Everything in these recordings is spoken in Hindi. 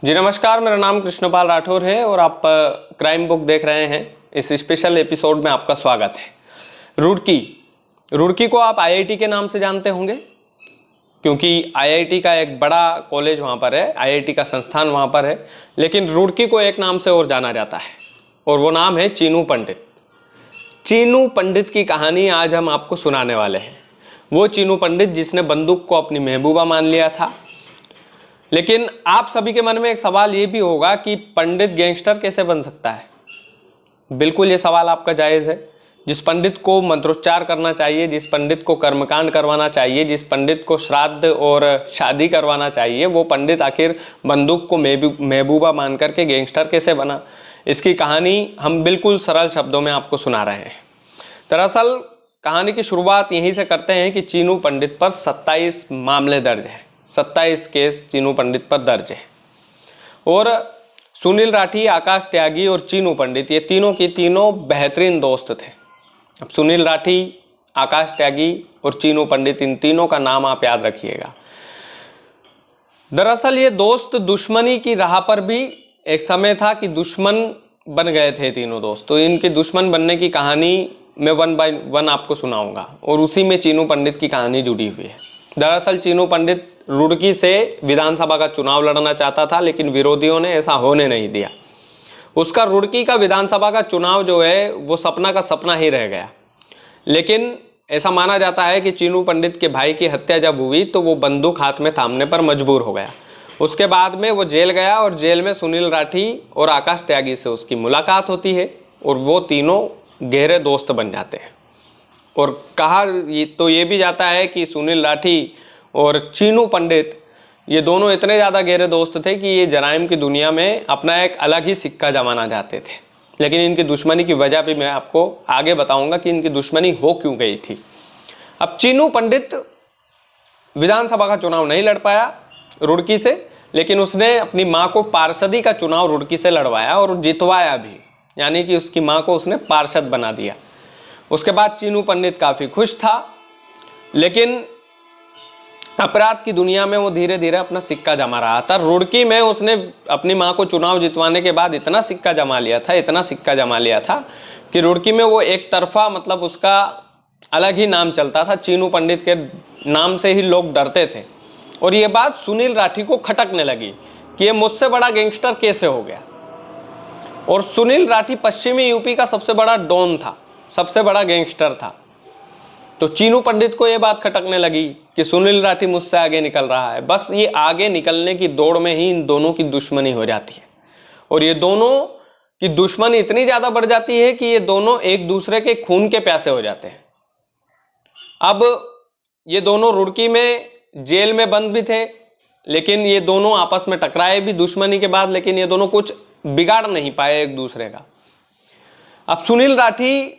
जी नमस्कार, मेरा नाम कृष्णपाल राठौर है और आप क्राइम बुक देख रहे हैं। इस स्पेशल एपिसोड में आपका स्वागत है। रुड़की को आप आईआईटी के नाम से जानते होंगे, क्योंकि आईआईटी का एक बड़ा कॉलेज वहाँ पर है, आईआईटी का संस्थान वहाँ पर है। लेकिन रुड़की को एक नाम से और जाना जाता है और वो नाम है चीनू पंडित। चीनू पंडित की कहानी आज हम आपको सुनाने वाले हैं। वो चीनू पंडित जिसने बंदूक को अपनी महबूबा मान लिया था। लेकिन आप सभी के मन में एक सवाल ये भी होगा कि पंडित गैंगस्टर कैसे बन सकता है। बिल्कुल ये सवाल आपका जायज़ है। जिस पंडित को मंत्रोच्चार करना चाहिए, जिस पंडित को कर्मकांड करवाना चाहिए, जिस पंडित को श्राद्ध और शादी करवाना चाहिए, वो पंडित आखिर बंदूक को महबूबा मान करके गैंगस्टर कैसे बना। इसकी कहानी हम बिल्कुल सरल शब्दों में आपको सुना रहे हैं। दरअसल कहानी की शुरुआत यहीं से करते हैं कि चीनू पंडित पर 27 मामले दर्ज हैं। 27 केस चीनू पंडित पर दर्ज है और सुनील राठी, आकाश त्यागी और चीनू पंडित ये तीनों की तीनों बेहतरीन दोस्त थे। अब सुनील राठी, आकाश त्यागी और चीनू पंडित, इन तीनों का नाम आप याद रखिएगा। दरअसल ये दोस्त दुश्मनी की राह पर भी एक समय था कि दुश्मन बन गए थे तीनों दोस्त। तो इनके दुश्मन बनने की कहानी मैं 1 बाय 1 आपको सुनाऊंगा और उसी में चीनू पंडित की कहानी जुड़ी हुई है। दरअसल चीनू पंडित रुड़की से विधानसभा का चुनाव लड़ना चाहता था, लेकिन विरोधियों ने ऐसा होने नहीं दिया। उसका रुड़की का विधानसभा का चुनाव जो है वो सपना का सपना ही रह गया। लेकिन ऐसा माना जाता है कि चीनू पंडित के भाई की हत्या जब हुई तो वो बंदूक हाथ में थामने पर मजबूर हो गया। उसके बाद में वो जेल गया और जेल में सुनील राठी और आकाश त्यागी से उसकी मुलाकात होती है और वो तीनों गहरे दोस्त बन जाते हैं। और कहा तो ये भी जाता है कि सुनील राठी और चीनू पंडित ये दोनों इतने ज़्यादा गहरे दोस्त थे कि ये जराइम की दुनिया में अपना एक अलग ही सिक्का जमाना चाहते थे। लेकिन इनकी दुश्मनी की वजह भी मैं आपको आगे बताऊंगा कि इनकी दुश्मनी हो क्यों गई थी। अब चीनू पंडित विधानसभा का चुनाव नहीं लड़ पाया रुड़की से, लेकिन उसने अपनी माँ को पार्षदी का चुनाव रुड़की से लड़वाया और जितवाया भी, यानी कि उसकी माँ को उसने पार्षद बना दिया। उसके बाद चीनू पंडित काफ़ी खुश था, लेकिन अपराध की दुनिया में वो धीरे धीरे अपना सिक्का जमा रहा था। रुड़की में उसने अपनी माँ को चुनाव जितवाने के बाद इतना सिक्का जमा लिया था कि रुड़की में वो एक तरफा, मतलब उसका अलग ही नाम चलता था। चीनू पंडित के नाम से ही लोग डरते थे। और ये बात सुनील राठी को खटकने लगी कि ये मुझसे बड़ा गैंगस्टर कैसे हो गया। और सुनील राठी पश्चिमी यूपी का सबसे बड़ा डॉन था, सबसे बड़ा गैंगस्टर था। तो चीनू पंडित को ये बात खटकने लगी कि सुनील राठी मुझसे आगे निकल रहा है। बस ये आगे निकलने की दौड़ में ही इन दोनों की दुश्मनी हो जाती है और ये दोनों की दुश्मनी इतनी ज़्यादा बढ़ जाती है कि ये दोनों एक दूसरे के खून के प्यासे हो जाते हैं। अब ये दोनों रुड़की में जेल में बंद भी थे, लेकिन ये दोनों आपस में टकराए भी दुश्मनी के बाद, लेकिन ये दोनों कुछ बिगाड़ नहीं पाए एक दूसरे का। अब सुनील राठी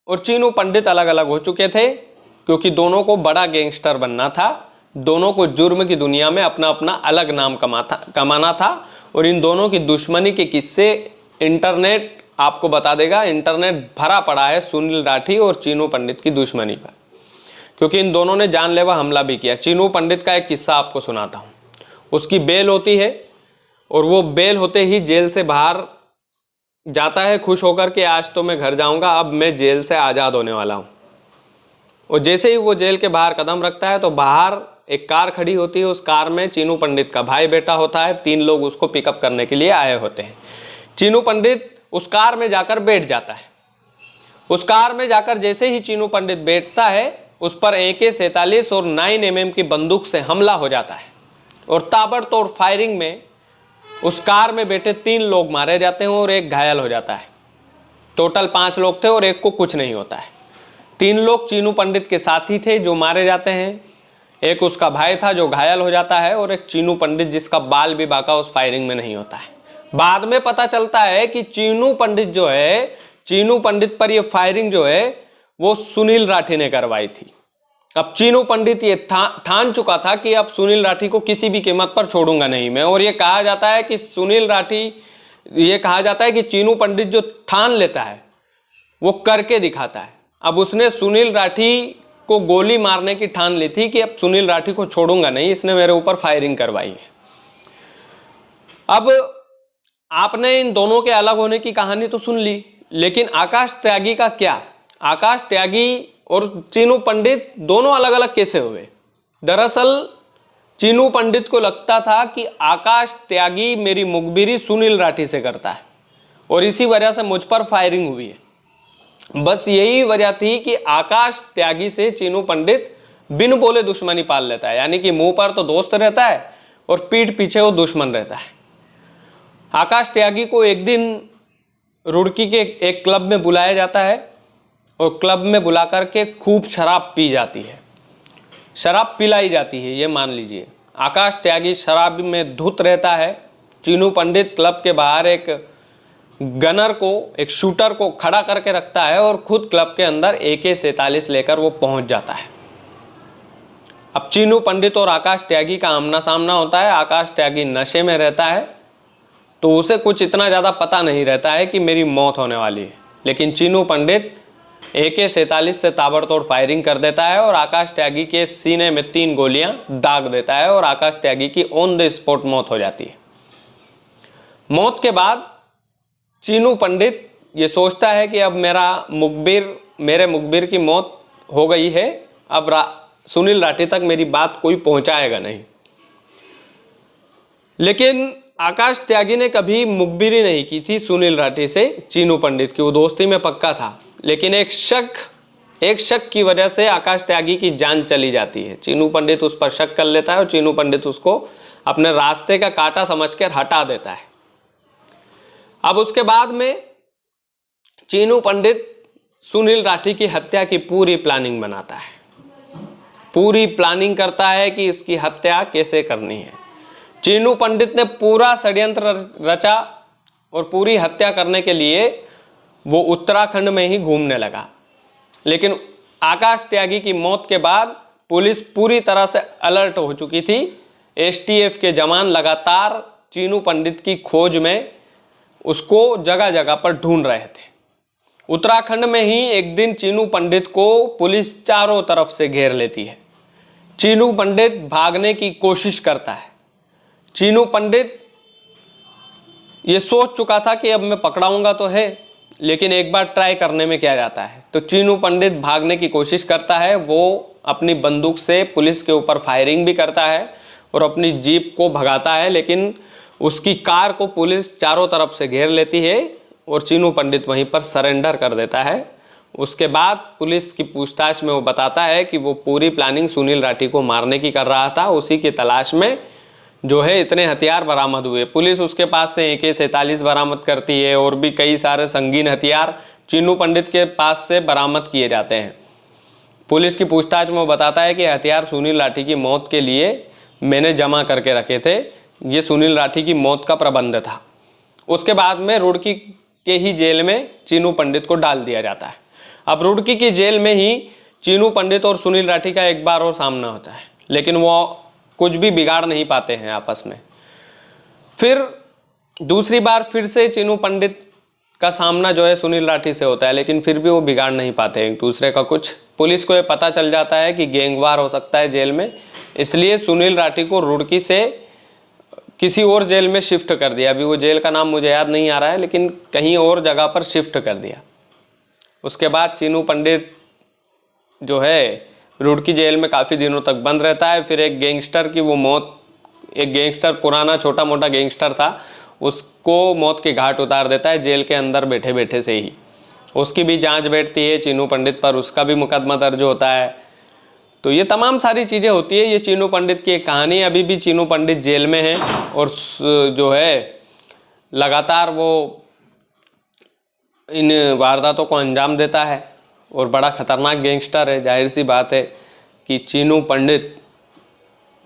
और चीनू पंडित अलग अलग हो चुके थे, क्योंकि दोनों को बड़ा गैंगस्टर बनना था। दोनों को जुर्म की दुनिया में अपना अपना अलग नाम कमाना था। और इन दोनों की दुश्मनी के किस्से इंटरनेट आपको बता देगा। इंटरनेट भरा पड़ा है सुनील राठी और चीनू पंडित की दुश्मनी पर, क्योंकि इन दोनों ने जानलेवा हमला भी किया। चीनू पंडित का एक किस्सा आपको सुनाता हूँ। उसकी बेल होती है और वो बेल होते ही जेल से बाहर जाता है खुश होकर के, आज तो मैं घर जाऊंगा, अब मैं जेल से आज़ाद होने वाला हूँ। और जैसे ही वो जेल के बाहर कदम रखता है तो बाहर एक कार खड़ी होती है। उस कार में चीनू पंडित का भाई बैठा होता है। 3 लोग उसको पिकअप करने के लिए आए होते हैं। चीनू पंडित उस कार में जाकर बैठ जाता है। उस कार में जाकर जैसे ही चीनू पंडित बैठता है, उस पर AK-47 और 9mm की बंदूक से हमला हो जाता है और ताबड़तोड़ फायरिंग में उस कार में बैठे 3 लोग मारे जाते हैं और एक घायल हो जाता है। टोटल 5 लोग थे और एक को कुछ नहीं होता है। 3 लोग चीनू पंडित के साथी थे जो मारे जाते हैं, एक उसका भाई था जो घायल हो जाता है और एक चीनू पंडित जिसका बाल भी बाका उस फायरिंग में नहीं होता है। बाद में पता चलता है कि चीनू पंडित पर ये फायरिंग जो है वो सुनील राठी ने करवाई थी। अब चीनू पंडित ये ठान चुका था कि अब सुनील राठी को किसी भी कीमत पर छोड़ूंगा नहीं मैं। और ये कहा जाता है कि चीनू पंडित जो ठान लेता है वो करके दिखाता है। अब उसने सुनील राठी को गोली मारने की ठान ली थी कि अब सुनील राठी को छोड़ूंगा नहीं, इसने मेरे ऊपर फायरिंग करवाई है। अब आपने इन दोनों के अलग होने की कहानी तो सुन ली, लेकिन आकाश त्यागी का क्या? आकाश त्यागी और चीनू पंडित दोनों अलग अलग कैसे हुए? दरअसल चीनू पंडित को लगता था कि आकाश त्यागी मेरी मुखबिरी सुनील राठी से करता है और इसी वजह से मुझ पर फायरिंग हुई है। बस यही वजह थी कि आकाश त्यागी से चीनू पंडित बिन बोले दुश्मनी पाल लेता है, यानी कि मुंह पर तो दोस्त रहता है और पीठ पीछे वो दुश्मन रहता है। आकाश त्यागी को एक दिन रुड़की के एक क्लब में बुलाया जाता है और क्लब में बुला करके खूब शराब पी जाती है, शराब पिलाई जाती है, ये मान लीजिए। आकाश त्यागी शराब में धुत रहता है। चीनू पंडित क्लब के बाहर एक गनर को, एक शूटर को खड़ा करके रखता है और खुद क्लब के अंदर AK-47 लेकर वो पहुंच जाता है। अब चीनू पंडित और आकाश त्यागी का आमना सामना होता है। आकाश त्यागी नशे में रहता है तो उसे कुछ इतना ज़्यादा पता नहीं रहता है कि मेरी मौत होने वाली है, लेकिन चीनू पंडित AK-47 से ताबड़तोड़ फायरिंग कर देता है और आकाश त्यागी के सीने में 3 गोलियां दाग देता है और आकाश त्यागी की ऑन द स्पॉट मौत हो जाती है। मौत के बाद चीनू पंडित ये सोचता है कि अब मेरे मुखबिर की मौत हो गई है, अब सुनील राठी तक मेरी बात कोई पहुंचाएगा नहीं। लेकिन आकाश त्यागी ने कभी मुखबिरी नहीं की थी सुनील राठी से चीनू पंडित की, वो दोस्ती में पक्का था। लेकिन एक शक की वजह से आकाश त्यागी की जान चली जाती है। चीनू पंडित उस पर शक कर लेता है और चीनू पंडित उसको अपने रास्ते का कांटा समझकर हटा देता है। अब उसके बाद में चीनू पंडित सुनील राठी की हत्या की पूरी प्लानिंग बनाता है, पूरी प्लानिंग करता है कि इसकी हत्या कैसे करनी है। चीनू पंडित ने पूरा षड्यंत्र रचा और पूरी हत्या करने के लिए वो उत्तराखंड में ही घूमने लगा। लेकिन आकाश त्यागी की मौत के बाद पुलिस पूरी तरह से अलर्ट हो चुकी थी। STF के जवान लगातार चीनू पंडित की खोज में उसको जगह जगह पर ढूंढ रहे थे। उत्तराखंड में ही एक दिन चीनू पंडित को पुलिस चारों तरफ से घेर लेती है। चीनू पंडित भागने की कोशिश करता है। चीनू पंडित ये सोच चुका था कि अब मैं पकड़ाऊंगा तो है, लेकिन एक बार ट्राई करने में क्या जाता है। तो चीनू पंडित भागने की कोशिश करता है। वो अपनी बंदूक से पुलिस के ऊपर फायरिंग भी करता है और अपनी जीप को भगाता है, लेकिन उसकी कार को पुलिस चारों तरफ से घेर लेती है और चीनू पंडित वहीं पर सरेंडर कर देता है। उसके बाद पुलिस की पूछताछ में वो बताता है कि वो पूरी प्लानिंग सुनील राठी को मारने की कर रहा था। उसी की तलाश में जो है इतने हथियार बरामद हुए। पुलिस उसके पास से AK-47 बरामद करती है और भी कई सारे संगीन हथियार चीनू पंडित के पास से बरामद किए जाते हैं। पुलिस की पूछताछ में वो बताता है कि हथियार सुनील राठी की मौत के लिए मैंने जमा करके रखे थे, ये सुनील राठी की मौत का प्रबंध था। उसके बाद में रुड़की के ही जेल में चीनू पंडित को डाल दिया जाता है। अब रुड़की की जेल में ही चीनू पंडित और सुनील राठी का एक बार और सामना होता है, लेकिन वो कुछ भी बिगाड़ नहीं पाते हैं आपस में। फिर दूसरी बार फिर से चीनू पंडित का सामना जो है सुनील राठी से होता है, लेकिन फिर भी वो बिगाड़ नहीं पाते एक दूसरे का कुछ। पुलिस को ये पता चल जाता है कि गैंगवार हो सकता है जेल में, इसलिए सुनील राठी को रुड़की से किसी और जेल में शिफ्ट कर दिया। अभी वो जेल का नाम मुझे याद नहीं आ रहा है, लेकिन कहीं और जगह पर शिफ्ट कर दिया। उसके बाद चीनू पंडित जो है रुड़की जेल में काफ़ी दिनों तक बंद रहता है। फिर एक गैंगस्टर की वो मौत, एक गैंगस्टर पुराना छोटा मोटा गैंगस्टर था, उसको मौत के घाट उतार देता है जेल के अंदर बैठे बैठे से ही। उसकी भी जांच बैठती है चीनू पंडित पर, उसका भी मुकदमा दर्ज होता है। तो ये तमाम सारी चीज़ें होती है। ये चीनू पंडित की एक कहानी। अभी भी चीनू पंडित जेल में है और जो है लगातार वो इन वारदातों को अंजाम देता है और बड़ा खतरनाक गैंगस्टर है। जाहिर सी बात है कि चीनू पंडित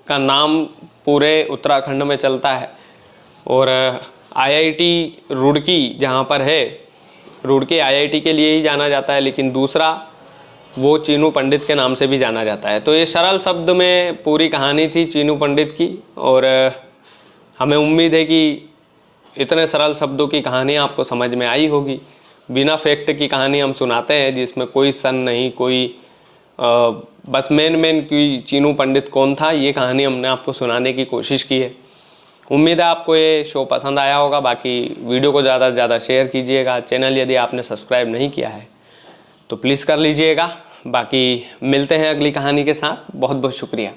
का नाम पूरे उत्तराखंड में चलता है। और IIT रुड़की जहाँ पर है, रुड़की IIT के लिए ही जाना जाता है, लेकिन दूसरा वो चीनू पंडित के नाम से भी जाना जाता है। तो ये सरल शब्द में पूरी कहानी थी चीनू पंडित की, और हमें उम्मीद है कि इतने सरल शब्दों की कहानी आपको समझ में आई होगी। बिना फैक्ट की कहानी हम सुनाते हैं जिसमें कोई सन नहीं, कोई बस मेन की चीनू पंडित कौन था, ये कहानी हमने आपको सुनाने की कोशिश की है। उम्मीद है आपको ये शो पसंद आया होगा। बाकी वीडियो को ज़्यादा से ज़्यादा शेयर कीजिएगा। चैनल यदि आपने सब्सक्राइब नहीं किया है तो प्लीज़ कर लीजिएगा। बाकी मिलते हैं अगली कहानी के साथ। बहुत बहुत शुक्रिया।